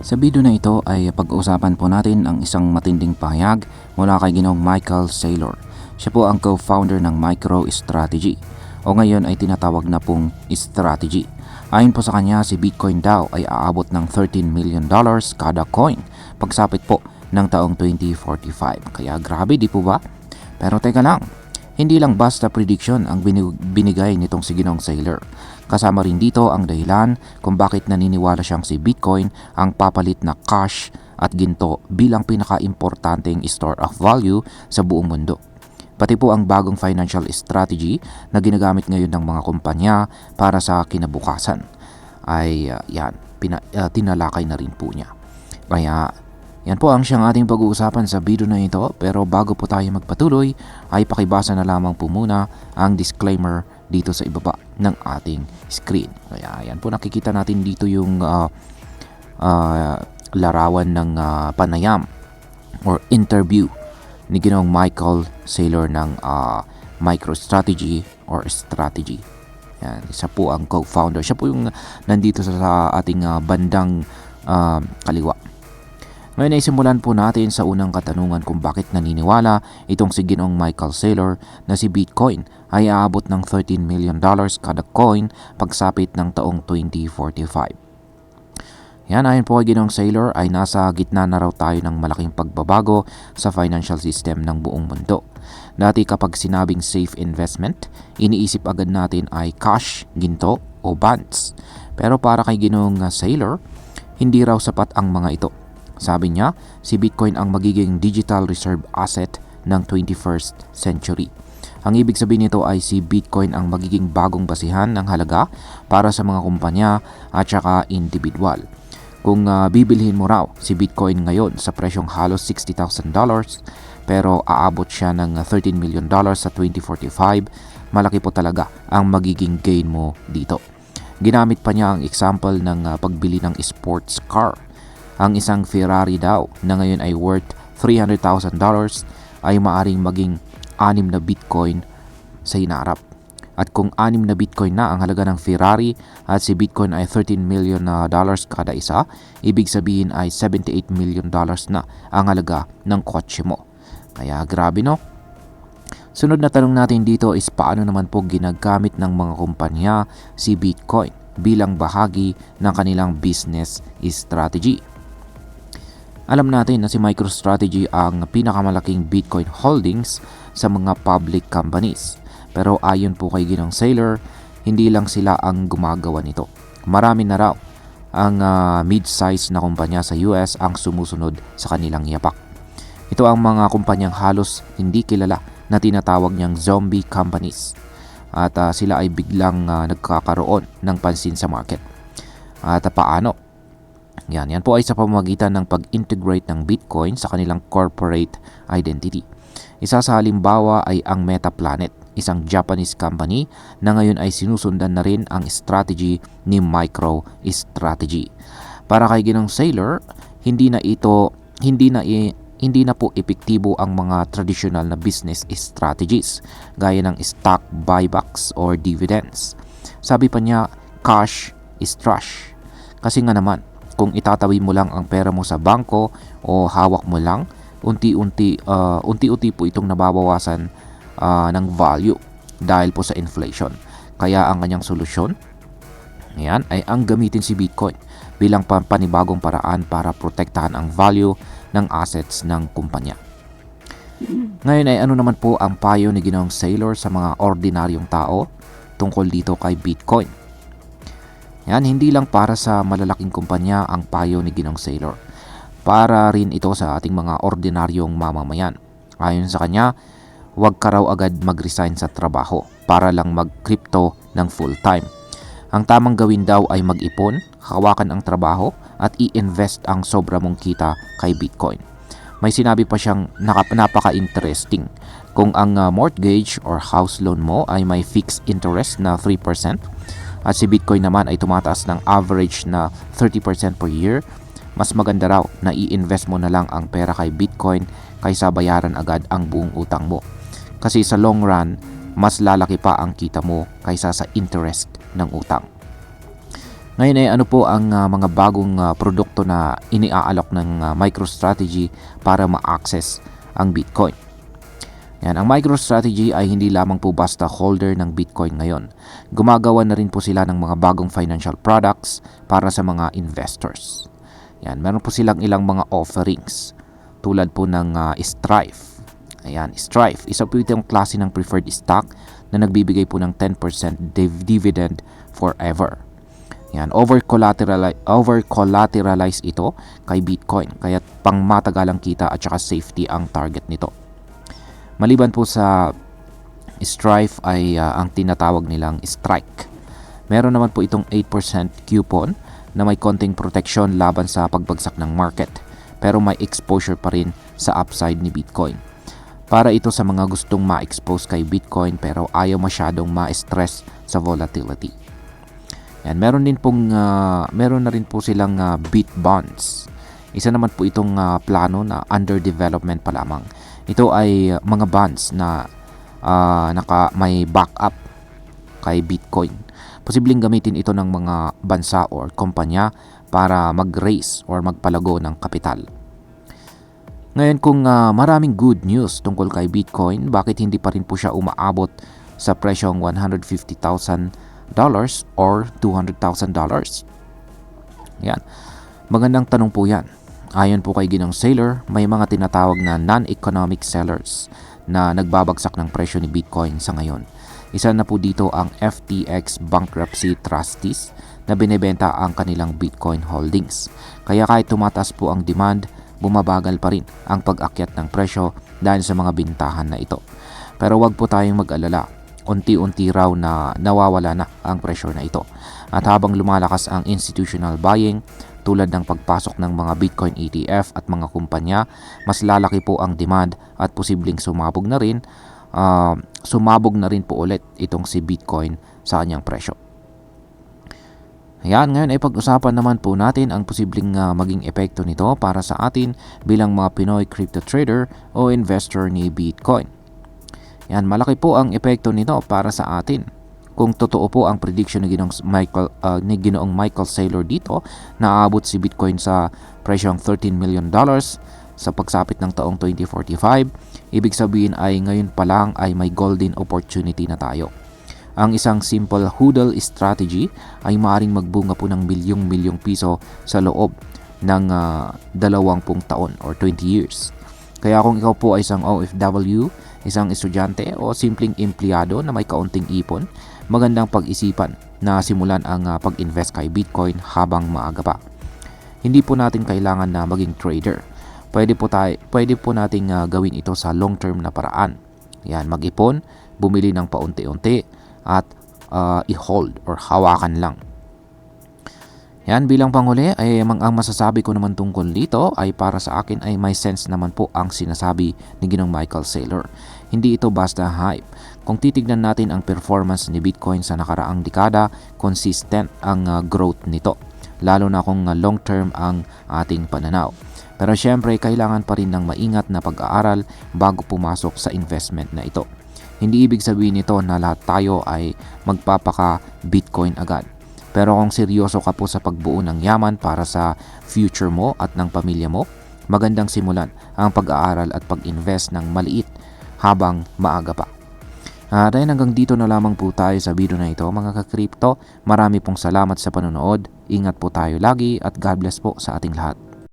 Sa video na ito ay pag-uusapan po natin ang isang matinding pahayag mula kay Ginoong Michael Saylor. Siya po ang co-founder ng MicroStrategy o ngayon ay tinatawag na pong Strategy. Ayon po sa kanya, si Bitcoin daw ay aabot ng $13 million kada coin pagsapit po ng taong 2045. Kaya grabe, di po ba? Pero teka lang, hindi lang basta prediction ang binigay nitong si Ginoong Saylor. Kasama rin dito ang dahilan kung bakit naniniwala siyang si Bitcoin ang papalit na cash at ginto bilang pinaka-importanteng store of value sa buong mundo. Pati po ang bagong financial strategy na ginagamit ngayon ng mga kumpanya para sa kinabukasan ay tinalakay na rin po niya. Kaya yan po ang siyang ating pag-uusapan sa video na ito, pero bago po tayo magpatuloy ay pakibasa na lamang po muna ang disclaimer dito sa ibaba ng ating screen. Kaya yan po, nakikita natin dito yung larawan ng panayam or interview ni Ginoong Michael Saylor ng MicroStrategy or Strategy. Yan, isa po ang co-founder. Siya po yung nandito sa ating bandang kaliwa. Ngayon ay simulan po natin sa unang katanungan kung bakit naniniwala itong si Ginoong Michael Saylor na si Bitcoin ay aabot ng $13 million kada coin pagsapit ng taong 2045. Yan, ayon po kay Ginoong Saylor ay nasa gitna na raw tayo ng malaking pagbabago sa financial system ng buong mundo. Dati kapag sinabing safe investment, iniisip agad natin ay cash, ginto o bonds. Pero para kay Ginoong Saylor, hindi raw sapat ang mga ito. Sabi niya, si Bitcoin ang magiging digital reserve asset ng 21st century. Ang ibig sabihin nito ay si Bitcoin ang magiging bagong basihan ng halaga para sa mga kumpanya at saka individual. Kung bibilhin mo raw si Bitcoin ngayon sa presyong halos $60,000 pero aabot siya ng $13 million sa 2045, malaki po talaga ang magiging gain mo dito. Ginamit pa niya ang example ng pagbili ng sports car. Ang isang Ferrari daw na ngayon ay worth $300,000 ay maaring maging 6 na Bitcoin sa hinaharap. At kung 6 na Bitcoin na ang halaga ng Ferrari at si Bitcoin ay $13 million kada isa, ibig sabihin ay $78 million na ang halaga ng kotse mo. Kaya grabe, no? Sunod na tanong natin dito is paano naman po ginagamit ng mga kumpanya si Bitcoin bilang bahagi ng kanilang business strategy. Alam natin na si MicroStrategy ang pinakamalaking Bitcoin holdings sa mga public companies. Pero ayon po kay Ginoong Saylor, hindi lang sila ang gumagawa nito. Marami na raw ang mid-size na kumpanya sa US ang sumusunod sa kanilang yapak. Ito ang mga kumpanyang halos hindi kilala na tinatawag niyang zombie companies. At sila ay biglang nagkakaroon ng pansin sa market. At paano? Yan po ay sa pamamagitan ng pag-integrate ng Bitcoin sa kanilang corporate identity. Isa sa halimbawa ay ang Metaplanet, isang Japanese company na ngayon ay sinusundan na rin ang strategy ni MicroStrategy. Para kay Ginoong Saylor, hindi na po epektibo ang mga traditional na business strategies gaya ng stock buybacks or dividends. Sabi pa niya, cash is trash. Kasi nga naman, kung itatabi mo lang ang pera mo sa bangko o hawak mo lang, unti-unti po itong nababawasan ng value dahil po sa inflation. Kaya ang kanyang solusyon ay ang gamitin si Bitcoin bilang panibagong paraan para protektahan ang value ng assets ng kumpanya. Ngayon ay ano naman po ang payo ni Ginoong Saylor sa mga ordinaryong tao tungkol dito kay Bitcoin? Yan, hindi lang para sa malalaking kumpanya ang payo ni Ginoong Saylor. Para rin ito sa ating mga ordinaryong mamamayan. Ayon sa kanya, huwag ka raw agad mag-resign sa trabaho para lang mag-crypto ng full-time. Ang tamang gawin daw ay mag-ipon, hawakan ang trabaho at i-invest ang sobra mong kita kay Bitcoin. May sinabi pa siyang napaka-interesting. Kung ang mortgage or house loan mo ay may fixed interest na 3%, at si Bitcoin naman ay tumataas ng average na 30% per year, mas maganda raw na i-invest mo na lang ang pera kay Bitcoin kaysa bayaran agad ang buong utang mo. Kasi sa long run, mas lalaki pa ang kita mo kaysa sa interest ng utang. Ngayon ay ano po ang mga bagong produkto na iniaalok ng MicroStrategy para ma-access ang Bitcoin. Yan, ang MicroStrategy ay hindi lamang po basta holder ng Bitcoin ngayon. Gumagawa na rin po sila ng mga bagong financial products para sa mga investors. Yan, meron po silang ilang mga offerings tulad po ng Strife. Ayan, Strife, isa po itong klase ng preferred stock na nagbibigay po ng 10% dividend forever. Yan, over-collateralize ito kay Bitcoin, kaya pang matagalang kita at saka safety ang target nito. Maliban po sa Strife ay ang tinatawag nilang Strike. Meron naman po itong 8% coupon na may konting protection laban sa pagbagsak ng market, pero may exposure pa rin sa upside ni Bitcoin. Para ito sa mga gustong ma-expose kay Bitcoin pero ayaw masyadong ma-stress sa volatility. Yan, meron na rin po silang Bit Bonds. Isa naman po itong plano na under development pa lamang. Ito ay mga bonds na may backup kay Bitcoin. Posibleng gamitin ito ng mga bansa or kumpanya para mag-raise or magpalago ng kapital. Ngayon, kung maraming good news tungkol kay Bitcoin, bakit hindi pa rin po siya umaabot sa presyong $150,000 or $200,000? Yan. Magandang tanong po yan. Ayon po kay Ginong Saylor, may mga tinatawag na non-economic sellers na nagbabagsak ng presyo ni Bitcoin sa ngayon. Isa na po dito ang FTX bankruptcy trustees na binebenta ang kanilang Bitcoin holdings. Kaya kahit tumataas po ang demand, bumabagal pa rin ang pag-akyat ng presyo dahil sa mga bintahan na ito. Pero wag po tayong mag-alala. Unti-unti raw na nawawala na ang presyo na ito. At habang lumalakas ang institutional buying, tulad ng pagpasok ng mga Bitcoin ETF at mga kumpanya, mas lalaki po ang demand at posibleng sumabog na rin po ulit itong si Bitcoin sa kanyang presyo. Ayan, ngayon ay pag-usapan naman po natin ang posibleng maging epekto nito para sa atin bilang mga Pinoy crypto trader o investor ni Bitcoin. Yan, malaki po ang epekto nito para sa atin. Kung totoo po ang prediction ni Ginoong Michael Saylor dito, na aabot si Bitcoin sa presyong $13 million sa pagsapit ng taong 2045, ibig sabihin ay ngayon pa lang ay may golden opportunity na tayo. Ang isang simple HODL strategy ay maaaring magbunga po ng milyong-milyong piso sa loob ng 20 taon or 20 years. Kaya kung ikaw po ay isang OFW, isang estudyante o simpleng empleyado na may kaunting ipon, magandang pag-isipan na simulan ang pag-invest kay Bitcoin habang maaga pa. Hindi po natin kailangan na maging trader. Pwede po nating gawin ito sa long-term na paraan. Yan, mag-ipon, bumili ng paunti-unti at i-hold or hawakan lang. Yan, bilang panghuli ay ang masasabi ko naman tungkol dito ay para sa akin ay may sense naman po ang sinasabi ni Ginong Michael Saylor. Hindi ito basta hype. Kung titignan natin ang performance ni Bitcoin sa nakaraang dekada, consistent ang growth nito, lalo na kung long term ang ating pananaw. Pero syempre kailangan pa rin ng maingat na pag-aaral bago pumasok sa investment na ito. Hindi ibig sabihin nito na lahat tayo ay magpapaka-Bitcoin agad. Pero kung seryoso ka po sa pagbuo ng yaman para sa future mo at ng pamilya mo, magandang simulan ang pag-aaral at pag-invest ng maliit habang maaga pa. Dahil hanggang dito na lamang po tayo sa video na ito mga ka-crypto. Marami pong salamat sa panonood. Ingat po tayo lagi at God bless po sa ating lahat.